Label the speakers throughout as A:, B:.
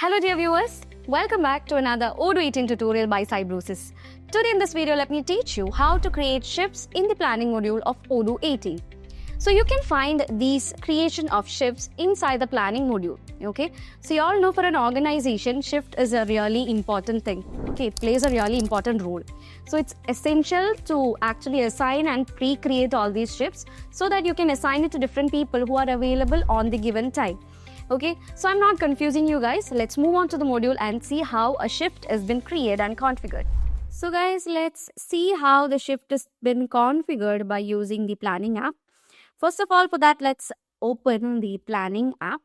A: Hello dear viewers, welcome back to another Odoo eating tutorial by Cybrosys. Today in this video, let me teach you how to create shifts in the planning module of Odoo 18. So you can find these creation of shifts inside the planning module, okay? So you all know for an organization, shift is a really important thing, okay? It plays a really important role. So it's essential to actually assign and pre-create all these shifts so that you can assign it to different people who are available on the given time. Okay, so I'm not confusing you guys. Let's move on to the module and see how a shift has been created and configured. So guys, let's see how the shift has been configured by using the planning app. First of all, for that, let's open the planning app.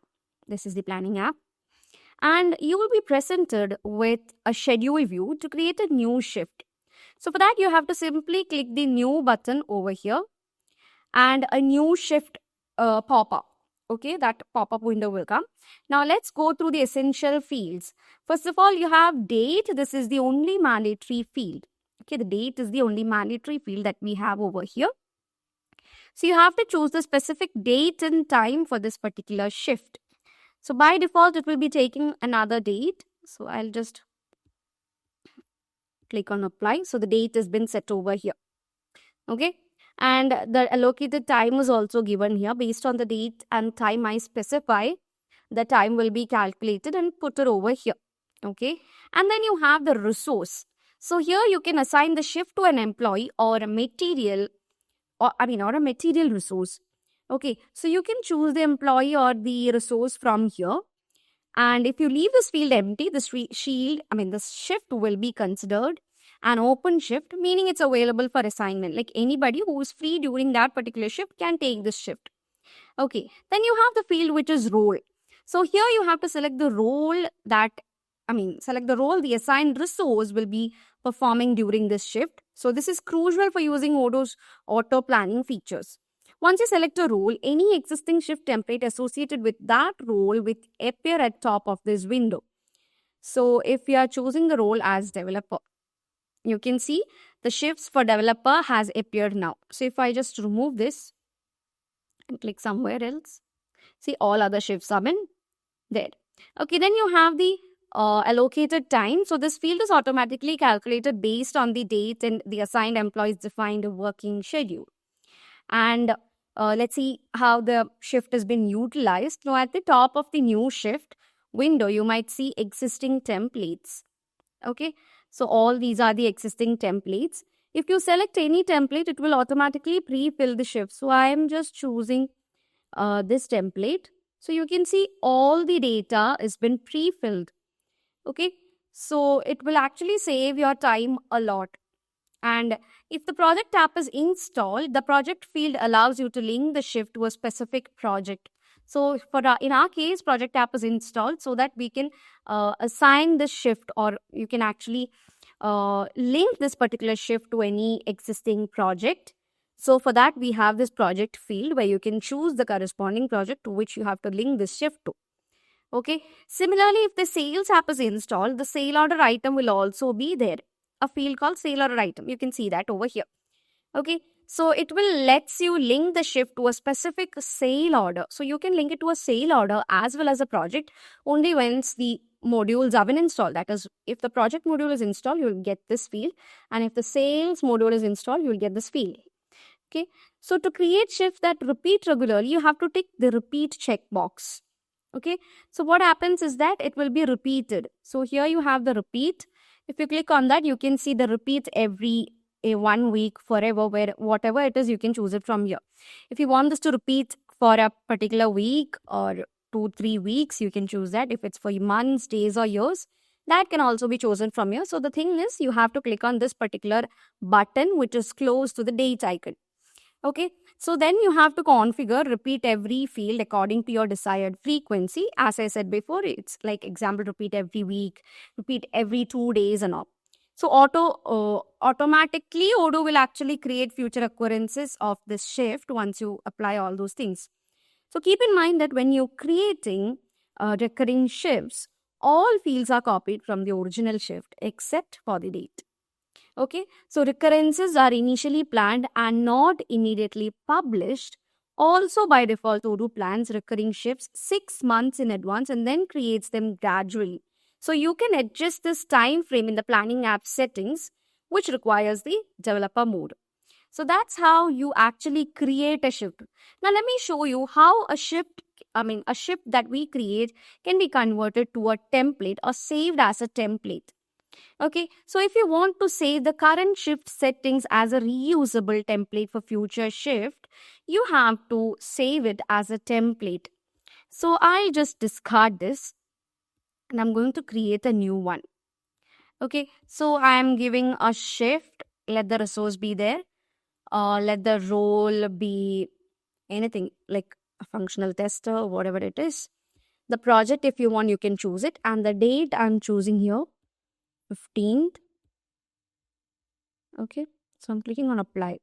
A: This is the planning app. And you will be presented with a schedule view to create a new shift. So for that, you have to simply click the new button over here and a new shift pop-up. Okay, that pop-up window will come. Now let's go through the essential fields. First of all, you have date. This is the only mandatory field. Okay, the date is the only mandatory field that we have over here. So you have to choose the specific date and time for this particular shift. So by default, it will be taking another date. So I'll just click on apply. So the date has been set over here. Okay. And the allocated time is also given here. Based on the date and time I specify, the time will be calculated and put it over here. Okay. And then you have the resource. So here you can assign the shift to an employee or a material or a material resource. Okay. So you can choose the employee or the resource from here. And if you leave this field empty, this shift will be considered an open shift, meaning it's available for assignment. Like anybody who is free during that particular shift can take this shift. Okay, then you have the field which is role. So here you have to select the role the assigned resource will be performing during this shift. So this is crucial for using Odoo's auto planning features. Once you select a role, any existing shift template associated with that role will appear at top of this window. So if you are choosing the role as developer, you can see the shifts for developer has appeared now. So if I just remove this and click somewhere else, see all other shifts have been there. Okay, then you have the allocated time. So this field is automatically calculated based on the date and the assigned employee's defined working schedule. And let's see how the shift has been utilized. Now at the top of the new shift window, you might see existing templates. Okay, so all these are the existing templates. If you select any template, it will automatically pre-fill the shift. So I am just choosing this template. So you can see all the data has been pre-filled. Okay, so it will actually save your time a lot. And if the project app is installed, the project field allows you to link the shift to a specific project. So in our case, project app is installed so that we can assign the shift, or you can actually link this particular shift to any existing project. So for that, we have this project field where you can choose the corresponding project to which you have to link this shift to. Okay. Similarly, if the sales app is installed, the sale order item will also be there. A field called sale order item. You can see that over here. Okay. So it will lets you link the shift to a specific sale order. So you can link it to a sale order as well as a project only once the modules have been installed. That is, if the project module is installed, you will get this field. And if the sales module is installed, you will get this field. Okay. So to create shifts that repeat regularly, you have to tick the repeat checkbox. Okay. So what happens is that it will be repeated. So here you have the repeat. If you click on that, you can see the repeat every 1 week, forever, where whatever it is, you can choose it from here. If you want this to repeat for a particular week or 2-3 weeks, you can choose that. If it's for months, days or years, that can also be chosen from here. So the thing is, you have to click on this particular button, which is close to the date icon. Okay, so then you have to configure repeat every field according to your desired frequency. As I said before, it's like example, repeat every week, repeat every 2 days and all. So automatically Odoo will actually create future occurrences of this shift once you apply all those things. So keep in mind that when you're creating recurring shifts, all fields are copied from the original shift except for the date. Okay, so recurrences are initially planned and not immediately published Also, by default, Odoo plans recurring shifts 6 months in advance and then creates them gradually. So you can adjust this time frame in the planning app settings, which requires the developer mode. So that's how you actually create a shift. Now let me show you how a shift that we create can be converted to a template or saved as a template. Okay, so if you want to save the current shift settings as a reusable template for future shift, you have to save it as a template. So I'll just discard this and I'm going to create a new one. Okay, so I am giving a shift, let the resource be there, let the role be anything like a functional tester, whatever it is. The project, if you want, you can choose it, and the date I'm choosing here 15th. Okay, so I'm clicking on apply.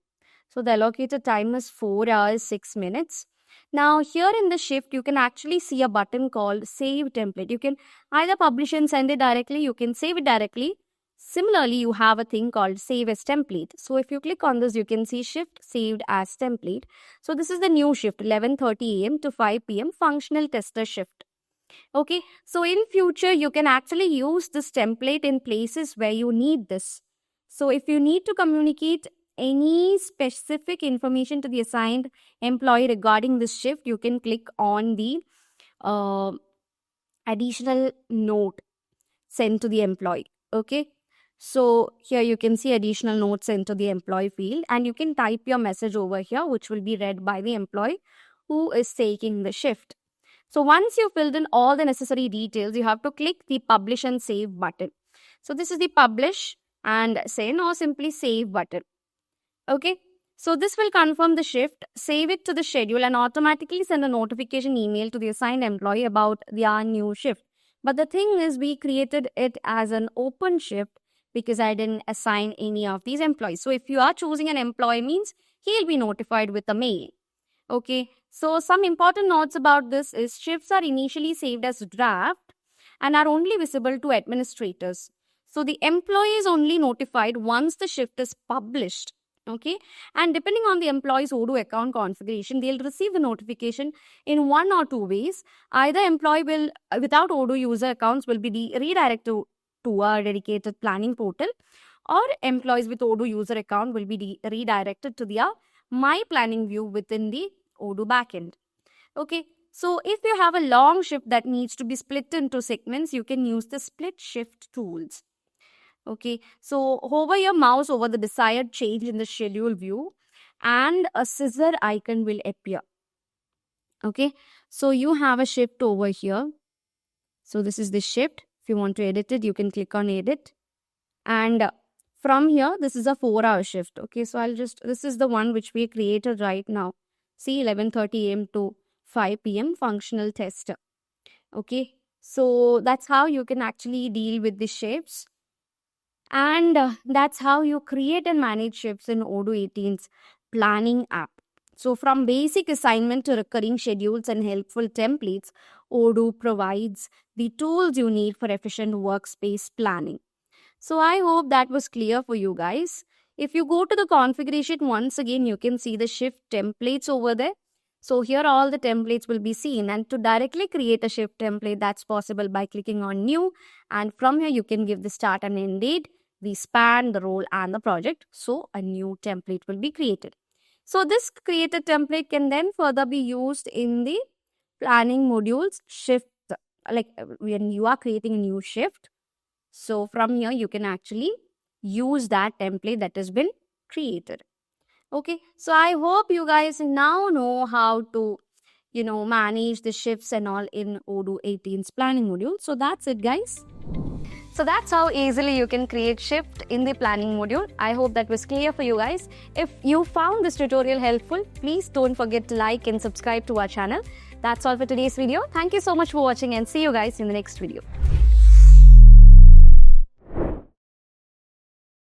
A: So the allocated time is 4 hours 6 minutes. Now here in the shift you can actually see a button called save template. You can either publish and send it directly, you can save it directly. Similarly, you have a thing called save as template. So if you click on this, you can see shift saved as template. So this is the new shift, 11:30 a.m. to 5 p.m. functional tester shift. Okay, so in future you can actually use this template in places where you need this. So if you need to communicate any specific information to the assigned employee regarding this shift, you can click on the additional note sent to the employee. Okay, so here you can see additional note sent to the employee field, and you can type your message over here, which will be read by the employee who is taking the shift. So once you've filled in all the necessary details, you have to click the publish and save button. So this is the publish and send or simply save button. Okay, so this will confirm the shift, save it to the schedule, and automatically send a notification email to the assigned employee about their new shift. But the thing is, we created it as an open shift because I didn't assign any of these employees. So if you are choosing an employee, means he'll be notified with a mail. Okay, so some important notes about this is shifts are initially saved as draft and are only visible to administrators. So the employee is only notified once the shift is published. Okay, and depending on the employee's Odoo account configuration, they'll receive the notification in one or two ways. Either employee will, without Odoo user accounts, will be redirected to a dedicated planning portal, or employees with Odoo user account will be redirected to their My Planning view within the Odoo backend. Okay, so if you have a long shift that needs to be split into segments, you can use the split shift tools. Okay, so hover your mouse over the desired change in the schedule view and a scissor icon will appear. Okay, so you have a shift over here. So this is the shift. If you want to edit it, you can click on edit. And from here, this is a 4-hour shift. Okay, so this is the one which we created right now. See, 11:30 a.m. to 5 p.m. functional tester. Okay, so that's how you can actually deal with the shifts. And that's how you create and manage shifts in Odoo 18's planning app. So from basic assignment to recurring schedules and helpful templates, Odoo provides the tools you need for efficient workspace planning. So I hope that was clear for you guys. If you go to the configuration, once again, you can see the shift templates over there. So here all the templates will be seen, and to directly create a shift template, that's possible by clicking on new, and from here you can give the start and end date, the span, the role and the project. So a new template will be created. So this created template can then further be used in the planning modules shift, like when you are creating a new shift. So from here you can actually use that template that has been created. Okay, so I hope you guys now know how to manage the shifts and all in Odoo 18's planning module. So that's it, guys. So that's how easily you can create shift in the planning module. I hope that was clear for you guys. If you found this tutorial helpful, please don't forget to like and subscribe to our channel. That's all for today's video. Thank you so much for watching and see you guys in the next video.